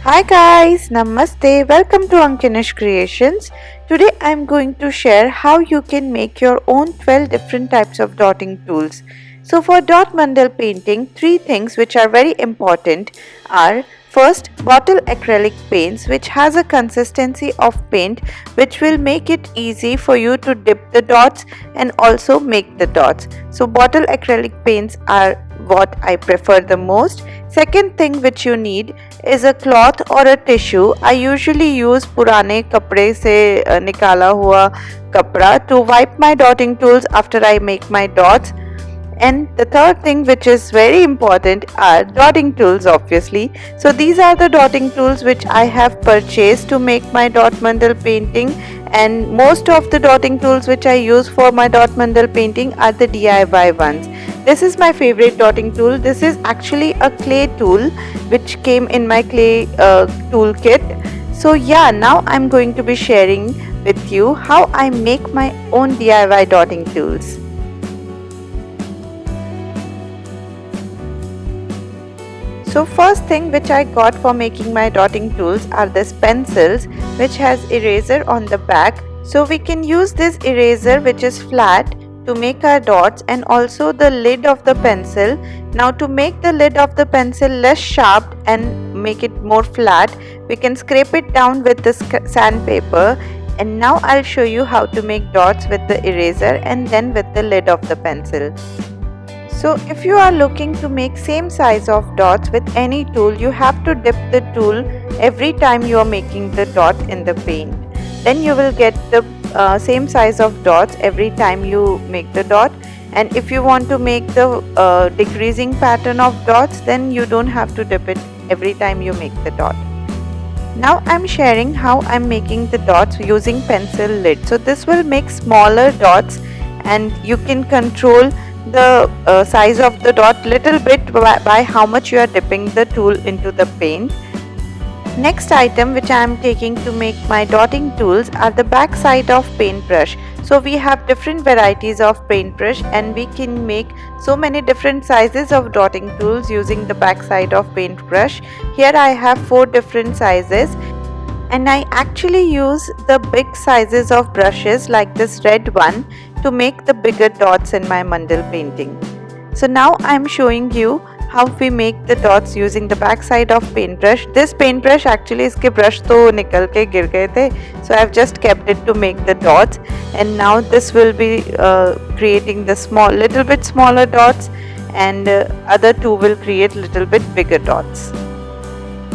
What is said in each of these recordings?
Hi guys, Namaste. Welcome to Ankinish Creations. Today I'm going to share how you can make your own 12 different types of dotting tools. So for dot mandal painting, three things which are very important are: first, bottle acrylic paints, which has a consistency of paint which will make it easy for you to dip the dots and also make the dots. So bottle acrylic paints are what I prefer the most. Second thing which you need is a cloth or a tissue. I usually use पुराने कपड़े से निकाला हुआ कपड़ा to wipe my dotting tools after I make my dots. And the third thing which is very important are dotting tools, obviously. So these are the dotting tools which I have purchased to make my dot mandal painting, and most of the dotting tools which I use for my dot mandal painting are the DIY ones. This is my favorite dotting tool. This is actually a clay tool which came in my clay tool kit. So yeah, now I'm going to be sharing with you how I make my own DIY dotting tools. So first thing which I got for making my dotting tools are these pencils which has eraser on the back. So we can use this eraser which is flat to make our dots, and also the lid of the pencil. Now to make the lid of the pencil less sharp and make it more flat, we can scrape it down with the sandpaper. And now I'll show you how to make dots with the eraser and then with the lid of the pencil. So if you are looking to make same size of dots with any tool, you have to dip the tool every time you are making the dot in the paint. Then you will get the same size of dots every time you make the dot. And if you want to make the decreasing pattern of dots, then you don't have to dip it every time you make the dot. Now I'm sharing how I'm making the dots using pencil lid. So this will make smaller dots, and you can control the size of the dot little bit by how much you are dipping the tool into the paint. Next item which I am taking to make my dotting tools are the back side of paintbrush. So we have different varieties of paintbrush, and we can make so many different sizes of dotting tools using the back side of paintbrush. Here I have 4 different sizes, and I actually use the big sizes of brushes like this red one to make the bigger dots in my mandal painting. So now I am showing you how we make the dots using the back side of paintbrush. This paintbrush actually iske brush to nikal ke gir gaye the, so I have just kept it to make the dots. And now this will be creating the little bit smaller dots, and other two will create little bit bigger dots.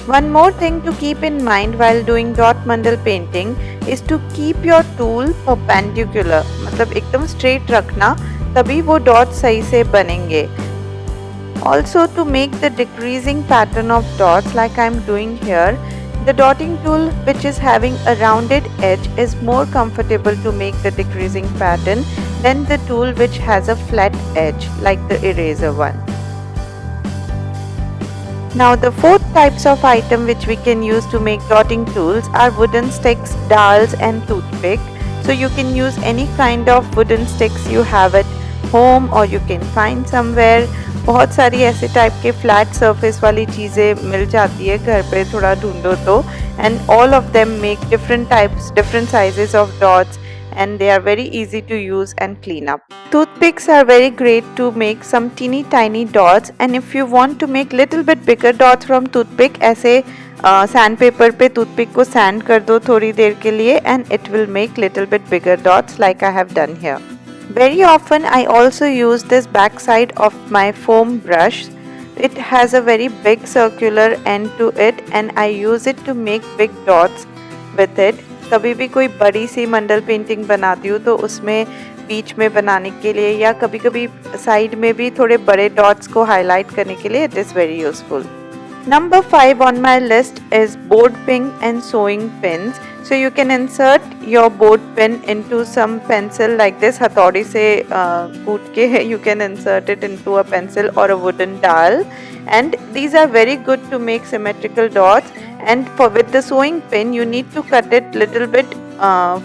One more thing to keep in mind while doing dot mandal painting is to keep your tool perpendicular, मतलब एकदम straight रखना, तभी वो dots सही से बनेंगे. Also, to make the decreasing pattern of dots like I am doing here, the dotting tool which is having a rounded edge is more comfortable to make the decreasing pattern than the tool which has a flat edge like the eraser one. Now the 4 types of item which we can use to make dotting tools are wooden sticks, dowels and toothpick. So you can use any kind of wooden sticks you have at home or you can find somewhere. बहुत सारी ऐसे type के flat surface वाली चीज़ें मिल जाती है घर पे, थोड़ा ढूंढो तो. And all of them make different types, different sizes of dots, and they are very easy to use and clean up. Toothpicks are very great to make some teeny tiny dots, and if you want to make little bit bigger dots from toothpick, ऐसे sandpaper पे toothpick को sand कर दो थोड़ी देर के लिए, and it will make little bit bigger dots like I have done here. Very often I also use this back side of my foam brush. It has a very big circular end to it, and I use it to make big dots with it. कभी भी कोई बड़ी सी मंडल painting बनाती हूँ तो उसमें बीच में बनाने के लिए या कभी कभी साइड में भी थोड़े बड़े डॉट्स को हाईलाइट करने के लिए it is very useful. Number 5 on my list is board pin and sewing pins. So you can insert your board pin into some pencil like this. हथौड़ी से कूट के you can insert it into a pencil or a wooden dowel, and these are very good to make symmetrical dots. And with the sewing pin you need to cut it little bit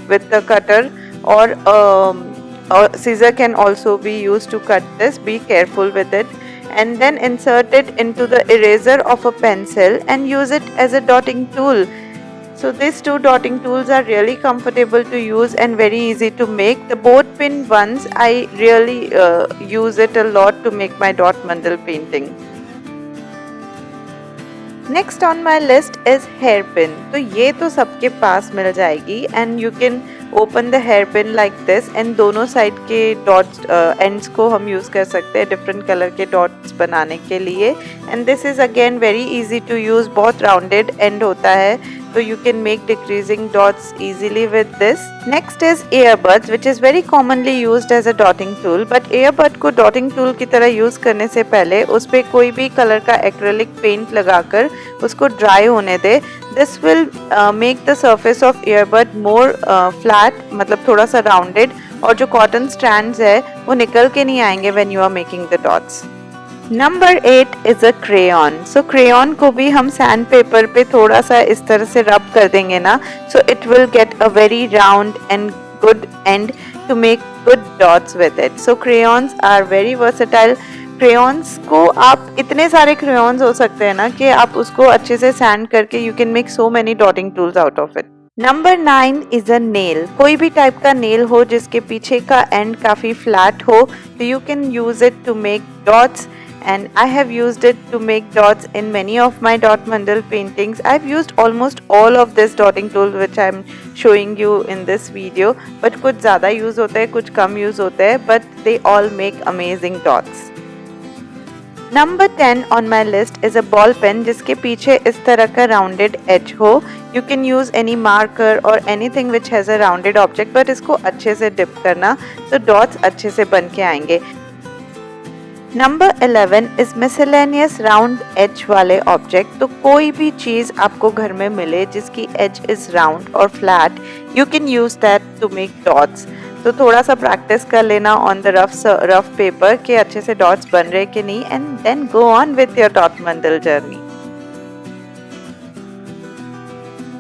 with the cutter, or scissor can also be used to cut this. Be careful with it. and then insert it into the eraser of a pencil and use it as a dotting tool. So these two dotting tools are really comfortable to use and very easy to make. The board pin ones, I really use it a lot to make my dot mandal painting. Next on my list is hairpin. तो ये तो सबके पास मिल जाएगी and you can open the hairpin like this and दोनों side के dots ends को हम use कर सकते हैं डिफरेंट कलर के डॉट्स बनाने के लिए and this is again very easy to use. बहुत rounded end होता है so you can make decreasing dots easily with this. Next is earbuds which is very commonly used as a dotting tool, but earbud को dotting tool की तरह use करने से पहले उस पे कोई भी कलर का acrylic paint लगाकर उसको dry होने दे. This will make the surface of earbud more flat, मतलब थोड़ा सा rounded, और जो cotton strands है वो निकल के नहीं आएंगे when you are making the dots. Number 8 is a crayon. So crayon को भी हम सैंड पेपर पे थोड़ा सा इस तरह से रब कर देंगे ना, so it will get a very round and good and to make good dots with it. So crayons are very versatile. Crayons को आप इतने सारे क्रेयॉन्स हो सकते हैं ना कि आप उसको अच्छे से सैंड करके you can make so many dotting tools out of it. Number 9 is a nail. कोई भी टाइप का नेल हो जिसके पीछे का एंड काफी फ्लैट हो, तो you can use it to make dots. And I have used it to make dots in many of my dot mandal paintings. I've used almost all of this dotting tool which I'm showing you in this video, but कुछ ज़्यादा use होते हैं, कुछ कम use होते हैं, but they all make amazing dots. Number 10 on my list is a ball pen जिसके पीछे इस तरह का rounded edge हो. You can use any marker or anything which has a rounded object, but इसको अच्छे से dip करना तो dots अच्छे से बन के आएंगे. Number 11 is miscellaneous round edge वाले ऑब्जेक्ट. तो कोई भी चीज़ आपको घर में मिले जिसकी एज इज राउंड और flat, you can use that to make dots. तो थोड़ा सा प्रैक्टिस कर लेना ऑन द रफ पेपर कि अच्छे से डॉट्स बन रहे कि नहीं, and then go on with your dot mandala journey.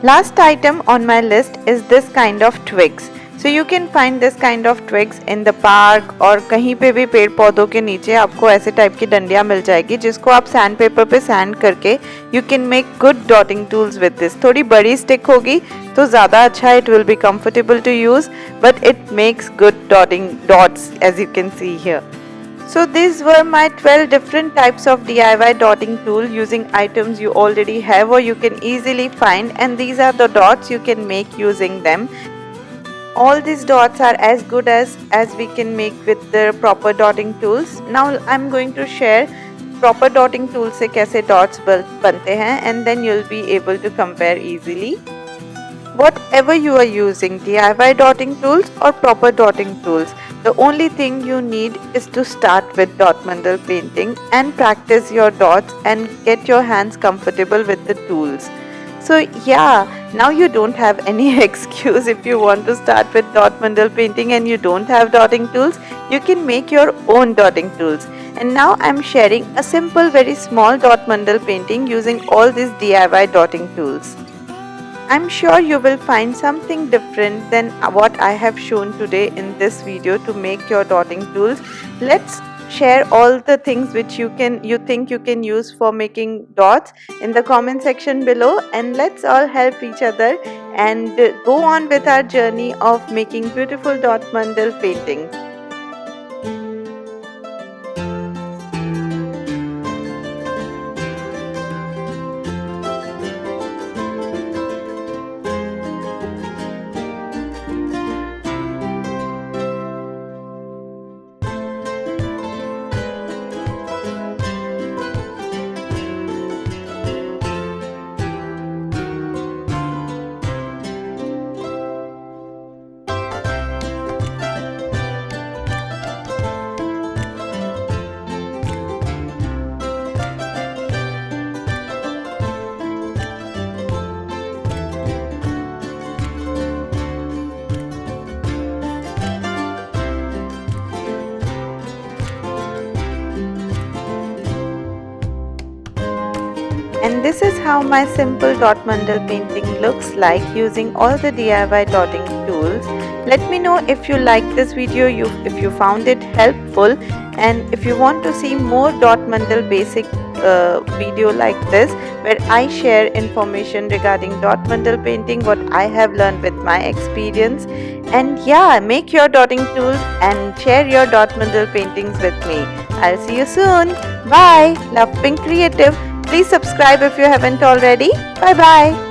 Last item on my list is this kind of twigs. So you can find this kind of twigs in the park और कहीं पे भी पेड़ पौधों के नीचे आपको ऐसे टाइप की डंडियाँ मिल जाएगी जिसको आप सैंड पेपर पे सैंड करके you can make good dotting tools with this. थोड़ी बड़ी स्टिक होगी तो ज़्यादा अच्छा, it will be comfortable to use, but it makes good dotting dots as you can see here. So these were my 12 different types of DIY dotting tool using items you already have or you can easily find, and these are the dots you can make using them. All these dots are as good as we can make with the proper dotting tools. Now I'm going to share proper dotting tools से कैसे dots बनते हैं, and then you'll be able to compare easily. Whatever you are using, DIY dotting tools or proper dotting tools, the only thing you need is to start with dot mandal painting and practice your dots and get your hands comfortable with the tools. So yeah, now you don't have any excuse. If you want to start with dot mandal painting and you don't have dotting tools, you can make your own dotting tools. And now I'm sharing a simple, very small dot mandal painting using all these DIY dotting tools. I'm sure you will find something different than what I have shown today in this video to make your dotting tools. Let's share all the things which you think you can use for making dots in the comment section below, and let's all help each other and go on with our journey of making beautiful dot mandal paintings. And this is how my simple dot mandal painting looks like using all the DIY dotting tools. Let me know if you liked this video, if you found it helpful, and if you want to see more dot mandal basic video like this where I share information regarding dot mandal painting, what I have learned with my experience. And yeah, make your dotting tools and share your dot mandal paintings with me. I'll see you soon. Bye. Love being creative. Please subscribe if you haven't already. Bye bye.